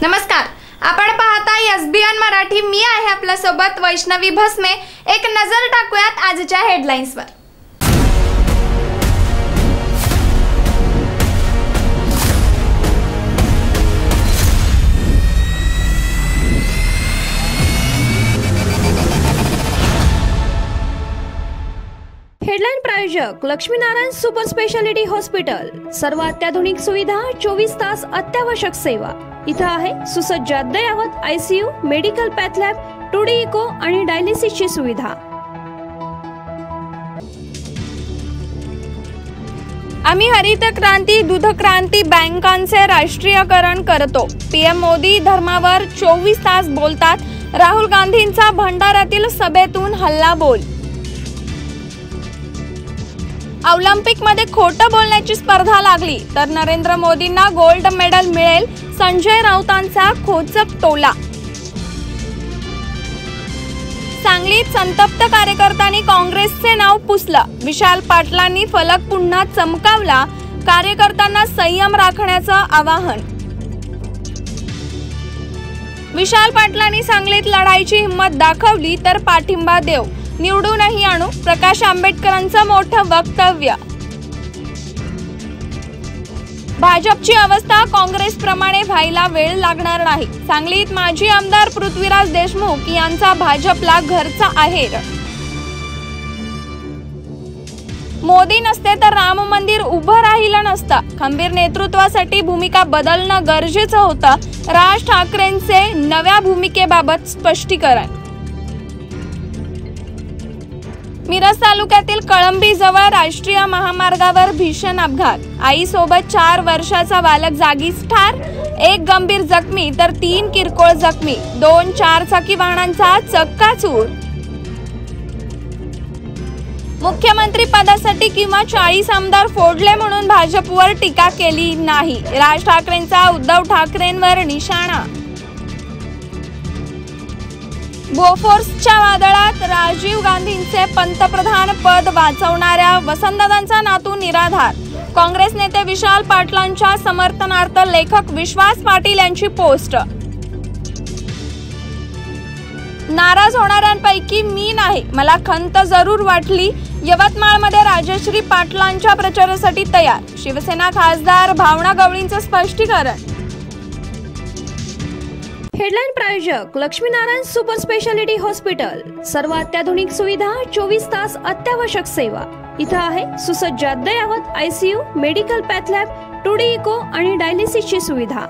नमस्कार, आपण पाहता SBN मराठी। मी आहे आपल्या सोबत वैष्णवी भस्मे। एक नजर टाकूयात आजच्या हेडलाईन्सवर। हेडलाइन प्रायोजक लक्ष्मीनारायण सुपर स्पेशालिटी हॉस्पिटल। सर्व अत्याधुनिक सुविधा, 24 तास अत्यावश्यक सेवा। इथं आहे सुसज्ज अद्ययावत ICU, medical path lab, 2D echo आणि डायलिसिसची सुविधा। आम्ही हरित क्रांती, दूध क्रांती बँकांचे राष्ट्रीयकरण करतो। PM मोदी धर्मावर 24 तास बोलतात। राहुल गांधींचा भंडाऱ्यातील सभेतून हल्ला बोल। ऑलिम्पिक मध्ये खोटं बोलण्याची स्पर्धा लागली तर नरेंद्र मोदींना गोल्ड मेडल मिळेल, संजय राऊतांचा खोचक टोला। सांगलीत संतप्त कार्यकर्त्यांनी काँग्रेसचे नाव पुसलं। विशाल पाटलांनी फलक पुन्हा चमकावला। कार्यकर्त्यांना संयम राखण्याचं आवाहन। विशाल पाटलांनी सांगलीत लढाईची हिंमत दाखवली तर पाठिंबा देऊ, निवडूनही आणू, प्रकाश आंबेडकरांचं मोठं वक्तव्य। भाजपची अवस्था काँग्रेसप्रमाणे व्हायला वेळ लागणार नाही। सांगलीत माजी आमदार पृथ्वीराज देशमुख यांचा भाजपला घरचा आहेर। मोदी नसते तर राम मंदिर उभं राहिलं नसतं। खंबीर नेतृत्वासाठी भूमिका बदलणं गरजेचं होतं। राज ठाकरेंचे नव्या भूमिकेबाबत स्पष्टीकरण। मिरज तालुक्यातील कळंबी जवळ राष्ट्रीय महामार्गावर भीषण अपघात। आईसोबत 4 वर्षाचा बालक जागीच ठार, 1 गंभीर जखमी तर 3 किरकोळ जखमी। 2 चारचाकी वाहनांचा चक्काचूर। मुख्यमंत्री पदासाठी किंवा 40 आमदार फोडले म्हणून भाजपवर टीका केली नाही। राज ठाकरेंचा उद्धव ठाकरेंवर निशाणा। बोफोर्सच्या वादळात राजीव गांधींचे पंतप्रधान पद वाचवणाऱ्या वसंतदादांचा नातू निराधार। काँग्रेस नेते विशाल पाटलांच्या समर्थनार्थ लेखक विश्वास पाटील यांची पोस्ट। नाराज होणाऱ्यांपैकी मी नाही, मला खंत जरूर वाटली। यवतमाळमध्ये राजश्री पाटलांच्या प्रचारासाठी तयार। शिवसेना खासदार भावना गवळींचं स्पष्टीकरण। हेडलाइन प्रायोजक लक्ष्मीनारायण सुपर स्पेशालिटी हॉस्पिटल। सर्व अत्याधुनिक सुविधा, 24 तास अत्यावश्यक सेवा। इथं आहे सुसज्ज अद्ययावत ICU, medical path lab, 2D echo आणि डायलिसिसची सुविधा।